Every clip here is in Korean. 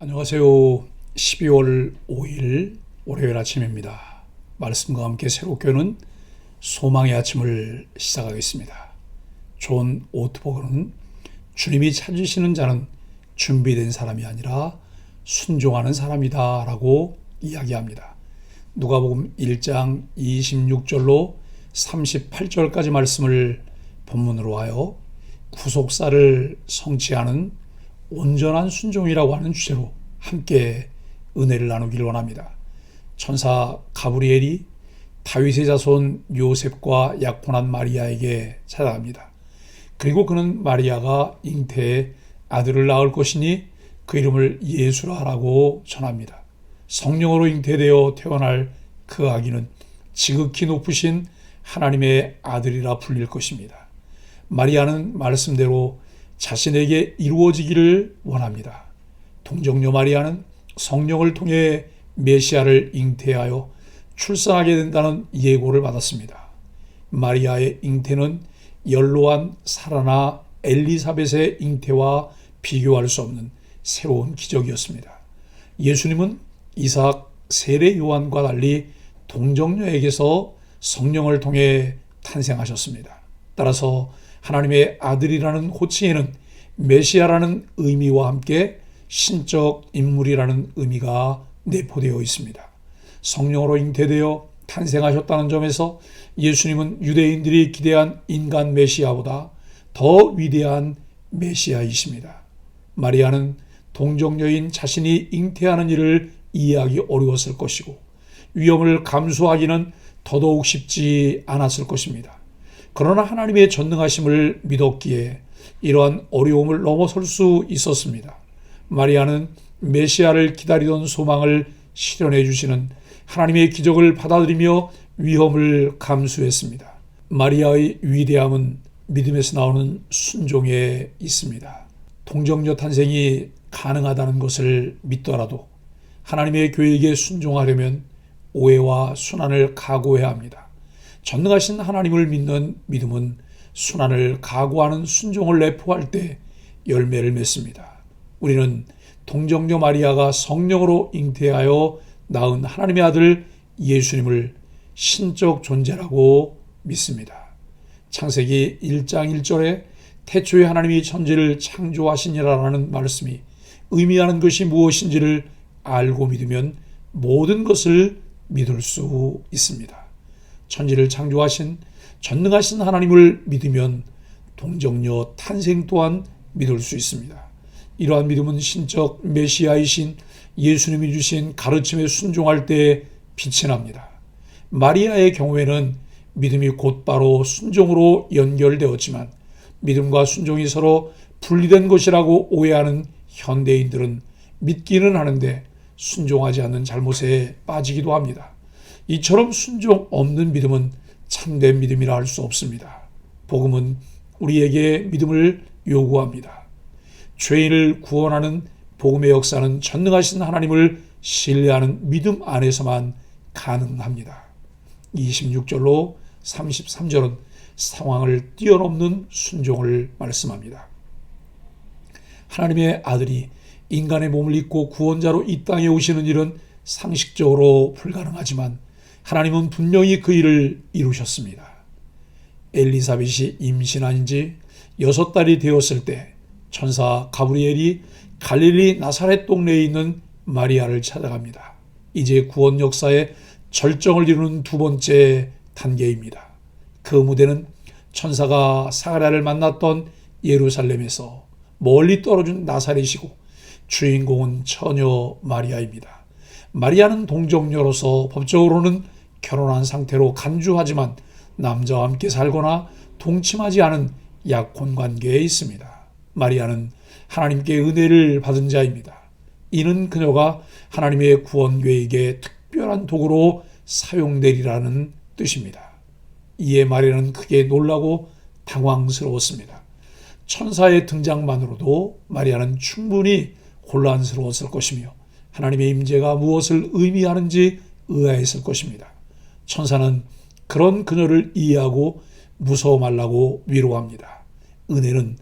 안녕하세요. 12월 5일 월요일 아침입니다. 말씀과 함께 새롭게 오는 소망의 아침을 시작하겠습니다. 존 오트버그는 주님이 찾으시는 자는 준비된 사람이 아니라 순종하는 사람이다 라고 이야기합니다. 누가복음 1장 26절로 38절까지 말씀을 본문으로 하여 구속사를 성취하는 온전한 순종이라고 하는 주제로 함께 은혜를 나누기를 원합니다. 천사 가브리엘이 다윗의 자손 요셉과 약혼한 마리아에게 찾아갑니다. 그리고 그는 마리아가 잉태에 아들을 낳을 것이니 그 이름을 예수라라고 전합니다. 성령으로 잉태되어 태어날 그 아기는 지극히 높으신 하나님의 아들이라 불릴 것입니다. 마리아는 말씀대로 자신에게 이루어지기를 원합니다. 동정녀 마리아는 성령을 통해 메시아를 잉태하여 출산하게 된다는 예고를 받았습니다. 마리아의 잉태는 연로한 사라나 엘리사벳의 잉태와 비교할 수 없는 새로운 기적이었습니다. 예수님은 이삭 세례 요한과 달리 동정녀에게서 성령을 통해 탄생하셨습니다. 따라서 하나님의 아들이라는 호칭에는 메시아라는 의미와 함께 신적 인물이라는 의미가 내포되어 있습니다. 성령으로 잉태되어 탄생하셨다는 점에서 예수님은 유대인들이 기대한 인간 메시아보다 더 위대한 메시아이십니다. 마리아는 동정녀인 자신이 잉태하는 일을 이해하기 어려웠을 것이고 위험을 감수하기는 더더욱 쉽지 않았을 것입니다. 그러나 하나님의 전능하심을 믿었기에 이러한 어려움을 넘어설 수 있었습니다. 마리아는 메시아를 기다리던 소망을 실현해 주시는 하나님의 기적을 받아들이며 위험을 감수했습니다. 마리아의 위대함은 믿음에서 나오는 순종에 있습니다. 동정녀 탄생이 가능하다는 것을 믿더라도 하나님의 계획에 순종하려면 오해와 순환을 각오해야 합니다. 전능하신 하나님을 믿는 믿음은 순환을 각오하는 순종을 내포할 때 열매를 맺습니다. 우리는 동정녀 마리아가 성령으로 잉태하여 낳은 하나님의 아들 예수님을 신적 존재라고 믿습니다. 창세기 1장 1절에 태초에 하나님이 천지를 창조하시니라라는 말씀이 의미하는 것이 무엇인지를 알고 믿으면 모든 것을 믿을 수 있습니다. 천지를 창조하신 전능하신 하나님을 믿으면 동정녀 탄생 또한 믿을 수 있습니다. 이러한 믿음은 신적 메시아이신 예수님이 주신 가르침에 순종할 때에 빛이 납니다. 마리아의 경우에는 믿음이 곧바로 순종으로 연결되었지만 믿음과 순종이 서로 분리된 것이라고 오해하는 현대인들은 믿기는 하는데 순종하지 않는 잘못에 빠지기도 합니다. 이처럼 순종 없는 믿음은 참된 믿음이라 할 수 없습니다. 복음은 우리에게 믿음을 요구합니다. 죄인을 구원하는 복음의 역사는 전능하신 하나님을 신뢰하는 믿음 안에서만 가능합니다. 26절로 33절은 상황을 뛰어넘는 순종을 말씀합니다. 하나님의 아들이 인간의 몸을 입고 구원자로 이 땅에 오시는 일은 상식적으로 불가능하지만 하나님은 분명히 그 일을 이루셨습니다. 엘리사벳이 임신한 지 6달이 되었을 때 천사 가브리엘이 갈릴리 나사렛 동네에 있는 마리아를 찾아갑니다. 이제 구원 역사의 절정을 이루는 두 번째 단계입니다. 그 무대는 천사가 사가랴를 만났던 예루살렘에서 멀리 떨어진 나사렛이고 주인공은 처녀 마리아입니다. 마리아는 동정녀로서 법적으로는 결혼한 상태로 간주하지만 남자와 함께 살거나 동침하지 않은 약혼 관계에 있습니다. 마리아는 하나님께 은혜를 받은 자입니다. 이는 그녀가 하나님의 구원 계획의 특별한 도구로 사용되리라는 뜻입니다. 이에 마리아는 크게 놀라고 당황스러웠습니다. 천사의 등장만으로도 마리아는 충분히 혼란스러웠을 것이며 하나님의 임재가 무엇을 의미하는지 의아했을 것입니다. 천사는 그런 그녀를 이해하고 무서워 말라고 위로합니다. 은혜는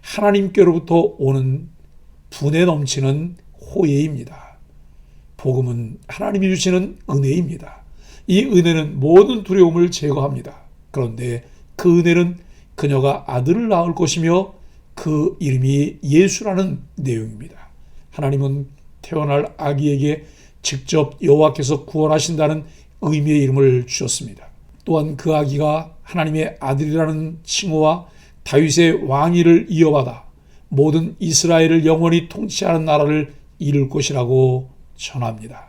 하나님께로부터 오는 분에 넘치는 호혜입니다. 복음은 하나님이 주시는 은혜입니다. 이 은혜는 모든 두려움을 제거합니다. 그런데 그 은혜는 그녀가 아들을 낳을 것이며 그 이름이 예수라는 내용입니다. 하나님은 태어날 아기에게 직접 여호와께서 구원하신다는 의미의 이름을 주셨습니다. 또한 그 아기가 하나님의 아들이라는 칭호와 다윗의 왕위를 이어받아 모든 이스라엘을 영원히 통치하는 나라를 이룰 것이라고 전합니다.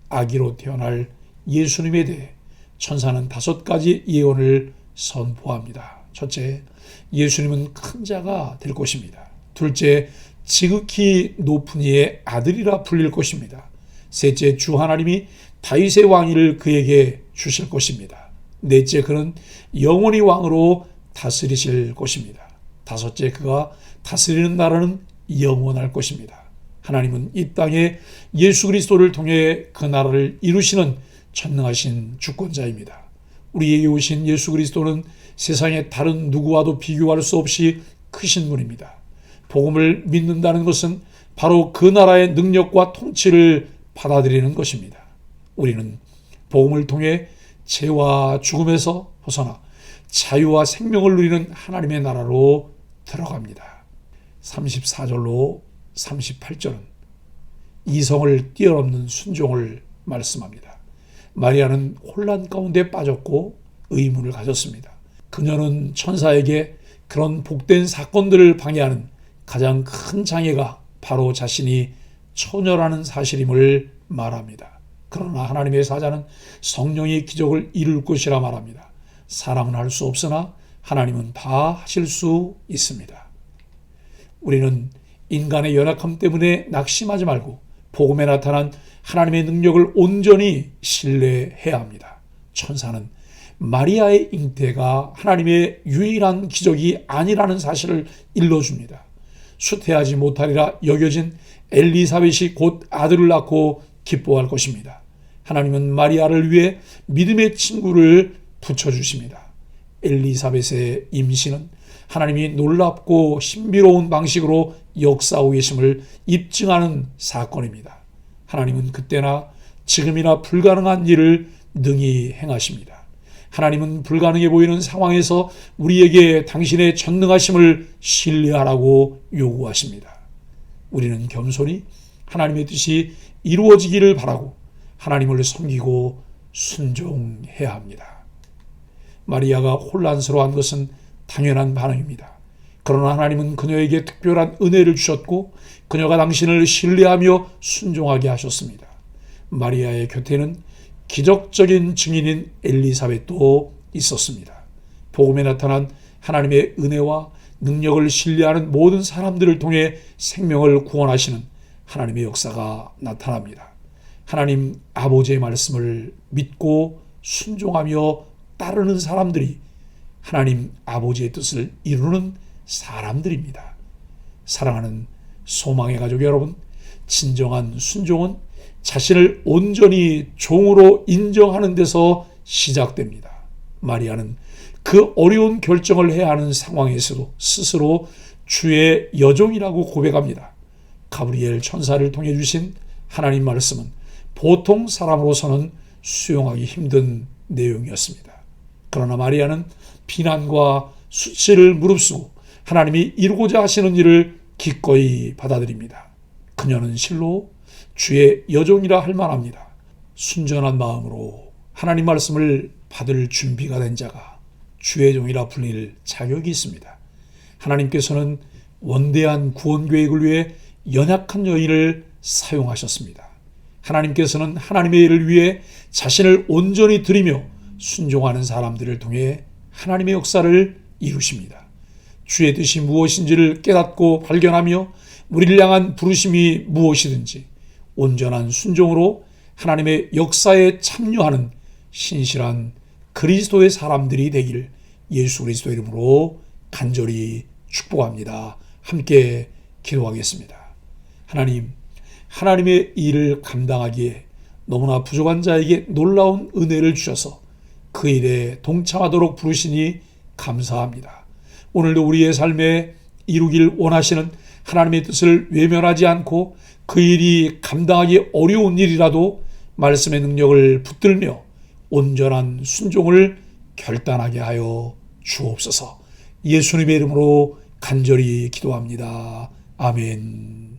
아기로 태어날 예수님에 대해 천사는 5가지 예언을 선포합니다. 첫째, 예수님은 큰 자가 될 것입니다. 둘째, 지극히 높은 이의 아들이라 불릴 것입니다. 셋째, 주 하나님이 다윗의 왕위를 그에게 주실 것입니다. 넷째, 그는 영원히 왕으로 다스리실 것입니다. 다섯째, 그가 다스리는 나라는 영원할 것입니다. 하나님은 이 땅에 예수 그리스도를 통해 그 나라를 이루시는 전능하신 주권자입니다. 우리에게 오신 예수 그리스도는 세상의 다른 누구와도 비교할 수 없이 크신 분입니다. 복음을 믿는다는 것은 바로 그 나라의 능력과 통치를 받아들이는 것입니다. 우리는 복음을 통해 죄와 죽음에서 벗어나 자유와 생명을 누리는 하나님의 나라로 들어갑니다. 34절로 38절은 이성을 뛰어넘는 순종을 말씀합니다. 마리아는 혼란 가운데 빠졌고 의문을 가졌습니다. 그녀는 천사에게 그런 복된 사건들을 방해하는 가장 큰 장애가 바로 자신이 처녀라는 사실임을 말합니다. 그러나 하나님의 사자는 성령의 기적을 이룰 것이라 말합니다. 사람은 할 수 없으나 하나님은 다 하실 수 있습니다. 우리는 인간의 연약함 때문에 낙심하지 말고 복음에 나타난 하나님의 능력을 온전히 신뢰해야 합니다. 천사는 마리아의 잉태가 하나님의 유일한 기적이 아니라는 사실을 일러줍니다. 수태하지 못하리라 여겨진 엘리사벳이 곧 아들을 낳고 기뻐할 것입니다. 하나님은 마리아를 위해 믿음의 친구를 붙여주십니다. 엘리사벳의 임신은 하나님이 놀랍고 신비로운 방식으로 역사하고 계심을 입증하는 사건입니다. 하나님은 그때나 지금이나 불가능한 일을 능히 행하십니다. 하나님은 불가능해 보이는 상황에서 우리에게 당신의 전능하심을 신뢰하라고 요구하십니다. 우리는 겸손히 하나님의 뜻이 이루어지기를 바라고 하나님을 섬기고 순종해야 합니다. 마리아가 혼란스러워한 것은 당연한 반응입니다. 그러나 하나님은 그녀에게 특별한 은혜를 주셨고 그녀가 당신을 신뢰하며 순종하게 하셨습니다. 마리아의 곁에는 기적적인 증인인 엘리사벳도 있었습니다. 복음에 나타난 하나님의 은혜와 능력을 신뢰하는 모든 사람들을 통해 생명을 구원하시는 하나님의 역사가 나타납니다. 하나님 아버지의 말씀을 믿고 순종하며 따르는 사람들이 하나님 아버지의 뜻을 이루는 사람들입니다. 사랑하는 소망의 가족 여러분, 진정한 순종은 자신을 온전히 종으로 인정하는 데서 시작됩니다. 마리아는 그 어려운 결정을 해야 하는 상황에서도 스스로 주의 여종이라고 고백합니다. 가브리엘 천사를 통해 주신 하나님 말씀은 보통 사람으로서는 수용하기 힘든 내용이었습니다. 그러나 마리아는 비난과 수치를 무릅쓰고 하나님이 이루고자 하시는 일을 기꺼이 받아들입니다. 그녀는 실로 주의 여종이라 할 만합니다. 순전한 마음으로 하나님 말씀을 받을 준비가 된 자가 주의 종이라 불릴 자격이 있습니다. 하나님께서는 원대한 구원 계획을 위해 연약한 여인을 사용하셨습니다. 하나님께서는 하나님의 일을 위해 자신을 온전히 드리며 순종하는 사람들을 통해 하나님의 역사를 이루십니다. 주의 뜻이 무엇인지를 깨닫고 발견하며 우리를 향한 부르심이 무엇이든지 온전한 순종으로 하나님의 역사에 참여하는 신실한 그리스도의 사람들이 되기를 예수 그리스도 이름으로 간절히 축복합니다. 함께 기도하겠습니다. 하나님, 하나님의 일을 감당하기에 너무나 부족한 자에게 놀라운 은혜를 주셔서 그 일에 동참하도록 부르시니 감사합니다. 오늘도 우리의 삶에 이루길 원하시는 하나님의 뜻을 외면하지 않고 그 일이 감당하기 어려운 일이라도 말씀의 능력을 붙들며 온전한 순종을 결단하게 하여 주옵소서. 예수님의 이름으로 간절히 기도합니다. 아멘.